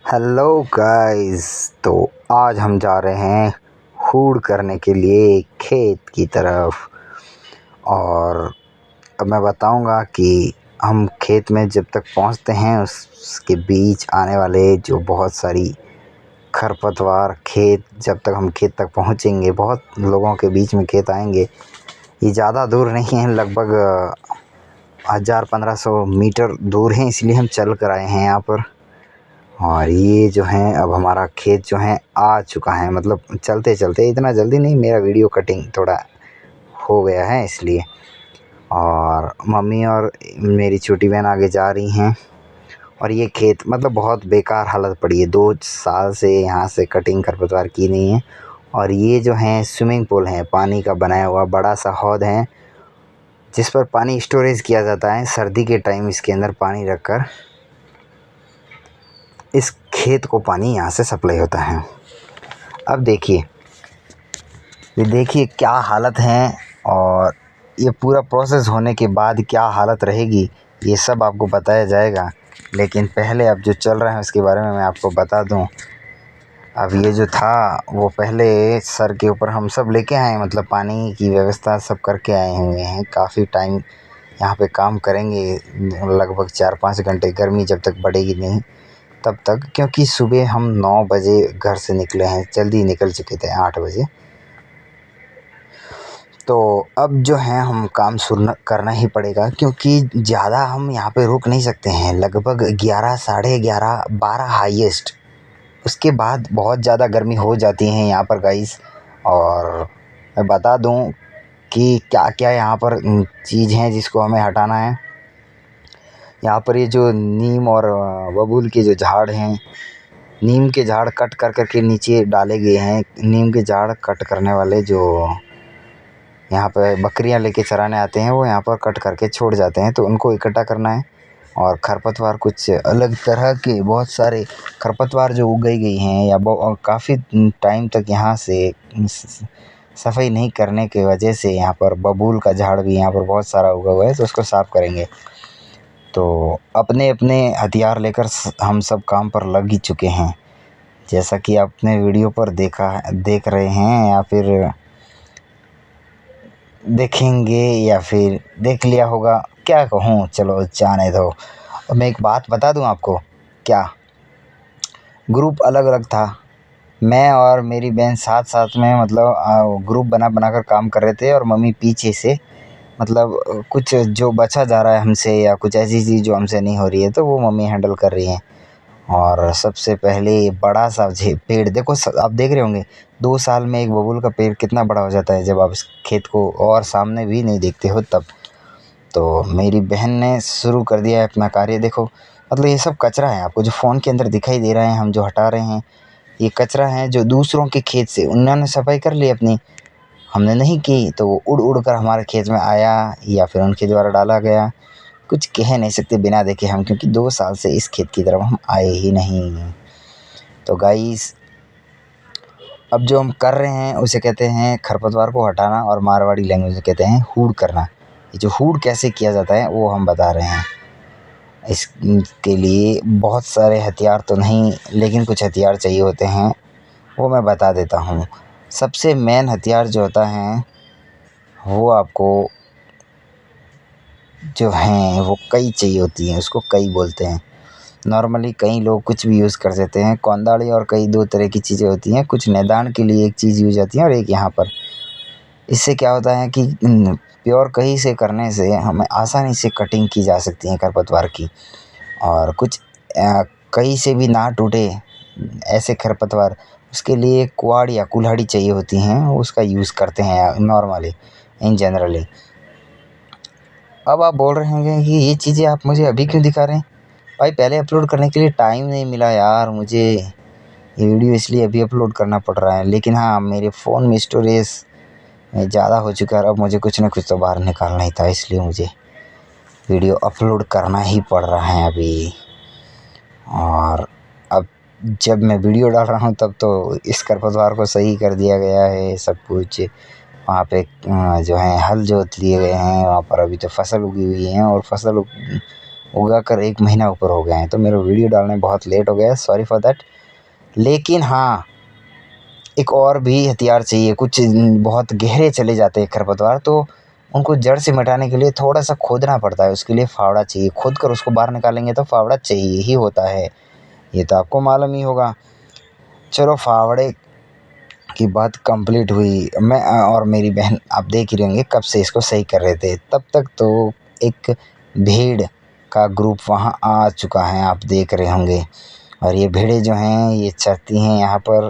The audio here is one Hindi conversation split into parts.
Hello guys. तो आज हम जा रहे हैं हूड़ करने के लिए खेत की तरफ। और अब मैं बताऊंगा कि हम खेत में जब तक पहुंचते हैं उसके बीच आने वाले जो बहुत सारी खरपतवार खेत, जब तक हम खेत तक पहुंचेंगे बहुत लोगों के बीच में खेत आएंगे। ये ज़्यादा दूर नहीं है, लगभग 1000-1500 मीटर दूर है, इसलिए हम चल कर आए हैं यहाँ पर। और ये जो है अब हमारा खेत जो है आ चुका है, मतलब चलते चलते, इतना जल्दी नहीं, मेरा वीडियो कटिंग थोड़ा हो गया है इसलिए। और मम्मी और मेरी छोटी बहन आगे जा रही हैं। और ये खेत मतलब बहुत बेकार हालत पड़ी है, 2 साल से यहाँ से कटिंग खरपतवार की नहीं है। और ये जो है स्विमिंग पूल है, पानी का बनाया हुआ बड़ा सा हौद है जिस पर पानी स्टोरेज किया जाता है। सर्दी के टाइम इसके अंदर पानी रखकर इस खेत को पानी यहाँ से सप्लाई होता है। अब देखिए, ये देखिए क्या हालत है, और ये पूरा प्रोसेस होने के बाद क्या हालत रहेगी ये सब आपको बताया जाएगा। लेकिन पहले अब जो चल रहा है उसके बारे में मैं आपको बता दूं। अब ये जो था वो पहले सर के ऊपर हम सब लेके आए, मतलब पानी की व्यवस्था सब करके आए हुए हैं। काफ़ी टाइम यहाँ पे काम करेंगे, लगभग 4-5 घंटे, गर्मी जब तक बढ़ेगी नहीं तब तक। क्योंकि सुबह हम 9 बजे घर से निकले हैं, जल्दी निकल चुके थे 8 बजे। तो अब जो है हम काम शुरू करना ही पड़ेगा, क्योंकि ज़्यादा हम यहाँ पे रुक नहीं सकते हैं। लगभग 11, साढ़े 11, 12 हाईएस्ट, उसके बाद बहुत ज़्यादा गर्मी हो जाती है यहाँ पर गाइस। और मैं बता दूँ कि क्या क्या यहाँ पर चीज़ हैं जिसको हमें हटाना है। यहाँ पर ये जो नीम और बबूल के जो झाड़ हैं, नीम के झाड़ कट कर कर के नीचे डाले गए हैं। नीम के झाड़ कट करने वाले जो यहाँ पे बकरियाँ लेके चराने आते हैं वो यहाँ पर कट करके छोड़ जाते हैं, तो उनको इकट्ठा करना है। और खरपतवार कुछ अलग तरह के बहुत सारे खरपतवार जो उगाई गई हैं या काफ़ी टाइम तक यहाँ से सफाई नहीं करने की वजह से यहाँ पर बबूल का झाड़ भी यहाँ पर बहुत सारा उगा हुआ है, तो उसको साफ़ करेंगे। तो अपने अपने हथियार लेकर हम सब काम पर लग ही चुके हैं, जैसा कि आपने वीडियो पर देख रहे हैं, या फिर देखेंगे, या फिर देख लिया होगा। क्या कहूँ, चलो जाने दो। अब मैं एक बात बता दूं आपको, क्या ग्रुप अलग अलग था। मैं और मेरी बहन साथ साथ में, मतलब ग्रुप बना बना कर काम कर रहे थे, और मम्मी पीछे से, मतलब कुछ जो बचा जा रहा है हमसे या कुछ ऐसी चीज़ जो हमसे नहीं हो रही है तो वो मम्मी हैंडल कर रही हैं। और सबसे पहले बड़ा सा पेड़ देखो, आप देख रहे होंगे 2 साल में एक बबूल का पेड़ कितना बड़ा हो जाता है जब आप इस खेत को और सामने भी नहीं देखते हो तब। तो मेरी बहन ने शुरू कर दिया है अपना कार्य। देखो, मतलब ये सब कचरा है, आपको जो फ़ोन के अंदर दिखाई दे रहा है हम जो हटा रहे हैं, ये कचरा है जो दूसरों के खेत से उन्होंने सफाई कर ली अपनी, हमने नहीं की, तो वो उड़ उड़ कर हमारे खेत में आया या फिर उनके द्वारा डाला गया। कुछ कह नहीं सकते बिना देखे हम, क्योंकि 2 साल से इस खेत की तरफ हम आए ही नहीं। तो गाइस, अब जो हम कर रहे हैं उसे कहते हैं खरपतवार को हटाना, और मारवाड़ी लैंग्वेज में कहते हैं हूड़ करना। ये जो हूड़ कैसे किया जाता है वो हम बता रहे हैं। इसके लिए बहुत सारे हथियार तो नहीं, लेकिन कुछ हथियार चाहिए होते हैं, वो मैं बता देता हूँ। सबसे मेन हथियार जो होता है वो आपको जो हैं वो कई चाहिए होती हैं, उसको कई बोलते हैं। नॉर्मली कई लोग कुछ भी यूज़ कर देते हैं, कौंदाड़ी और कई 2 तरह की चीज़ें होती हैं। कुछ मैदान के लिए एक चीज़ यूज आती है और एक यहाँ पर। इससे क्या होता है कि प्योर कहीं से करने से हमें आसानी से कटिंग की जा सकती है खरपतवार की। और कुछ कहीं से भी ना टूटे ऐसे खरपतवार, उसके लिए कुआड़ या कुल्हाड़ी चाहिए होती हैं, उसका यूज़ करते हैं नॉर्मली इन जनरली। अब आप बोल रहे होंगे कि ये चीज़ें आप मुझे अभी क्यों दिखा रहे हैं? भाई, पहले अपलोड करने के लिए टाइम नहीं मिला यार मुझे, ये वीडियो इसलिए अभी अपलोड करना पड़ रहा है। लेकिन हाँ, मेरे फ़ोन में स्टोरेज ज़्यादा हो चुका है, अब मुझे कुछ ना कुछ तो बाहर निकालना ही था, इसलिए मुझे वीडियो अपलोड करना ही पड़ रहा है अभी। और अब जब मैं वीडियो डाल रहा हूँ तब तो इस खरपतवार को सही कर दिया गया है सब कुछ। वहाँ पे जो है हल जोत लिए गए हैं, वहाँ पर अभी तो फसल उगी हुई है, और फसल उगा कर 1 महीना ऊपर हो गए हैं, तो मेरा वीडियो डालने में बहुत लेट हो गया है, सॉरी फॉर दैट। लेकिन हाँ, एक और भी हथियार चाहिए। कुछ बहुत गहरे चले जाते हैं खरपतवार, तो उनको जड़ से मिटाने के लिए थोड़ा सा खोदना पड़ता है, उसके लिए फावड़ा चाहिए। खोद कर उसको बाहर निकालेंगे तो फावड़ा चाहिए ही होता है, ये तो आपको मालूम ही होगा। चलो, फावड़े की बात कंप्लीट हुई। मैं और मेरी बहन, आप देख ही रहे होंगे, कब से इसको सही कर रहे थे। तब तक तो एक भेड़ का ग्रुप वहाँ आ चुका है, आप देख रहे होंगे। और ये भेड़ें जो हैं ये चरती हैं यहाँ पर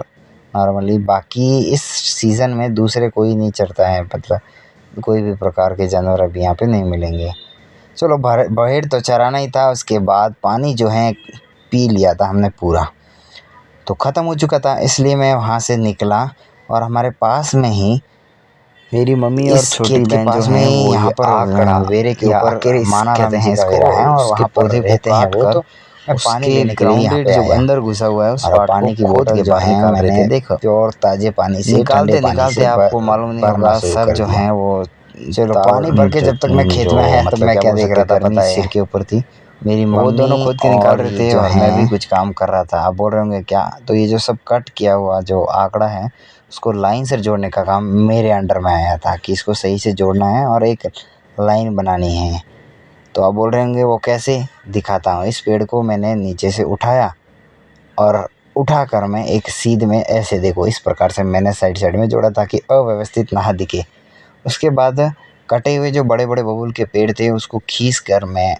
नॉर्मली। बाकी इस सीज़न में दूसरे कोई नहीं चरता है, मतलब कोई भी प्रकार के जानवर अभी यहाँ पे नहीं मिलेंगे। चलो, भेड़ तो चराना ही था। उसके बाद पानी जो है पी लिया था हमने पूरा, तो ख़त्म हो चुका था, इसलिए मैं वहाँ से निकला। और हमारे पास में ही मेरी मम्मी और इस छोटी खेत के बहन जो पास में हैं ही वो यहाँ ये पर आकड़ा वेरे के या ऊपर अकेरे माना कहते राम हैं जी का इसको, वेरा है, और उसके वहाँ पर पौधे को रहते हैं काट वो। कर तो मैं पानी उसके लेने के लिए यहाँ ग्राउंडेड पे जो आया, अंदर घुसा हुआ है उस और पार्ट को पानी की खोद बोतल के जो बाहर है निकाल रहे थे। मैंने देखो, प्योर ताज़े पानी से, ठंडे निकालते पानी निकालते से आपको मालूम नहीं भरना होगा शुरू सर कर जो दिया। हैं वो चलो, पानी भर के जब तक मैं खेत में आया, तब मतलब मैं क्या क्या बोल देख सकते रहा हैं, था गर्मी पता है? सिर के ऊपर थी। मेरी वो दोनों मम्मी खोद के निकाल और रहे ये थे जो और मैं भी हैं, कुछ काम कर रहा था। आप बोल रहे होंगे क्या, तो ये जो सब कट किया हुआ जो आंकड़ा है, उसको लाइन से जोड़ने का काम मेरे अंडर में आया था, कि इसको सही से जोड़ना है और एक लाइन बनानी है। तो आप बोल रहे होंगे वो कैसे, दिखाता हूँ। इस पेड़ को मैंने नीचे से उठाया, और उठाकर मैं एक सीध में ऐसे, देखो, इस प्रकार से मैंने साइड साइड में जोड़ा ताकि अव्यवस्थित ना दिखे। उसके बाद कटे हुए जो बड़े बड़े बबूल के पेड़ थे उसको खींच कर मैं,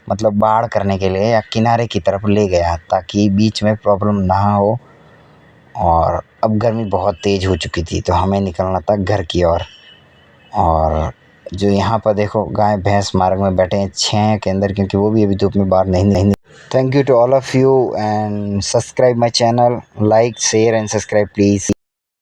मतलब बाड़ करने के लिए या किनारे की तरफ ले गया, ताकि बीच में प्रॉब्लम ना हो। और अब गर्मी बहुत तेज़ हो चुकी थी, तो हमें निकलना था घर की ओर। और जो यहाँ पर देखो, गाय भैंस मार्ग में बैठे हैं छाया के अंदर, क्योंकि वो भी अभी धूप में बाहर नहीं। Thank you to all of you, and subscribe my channel, like share and subscribe please.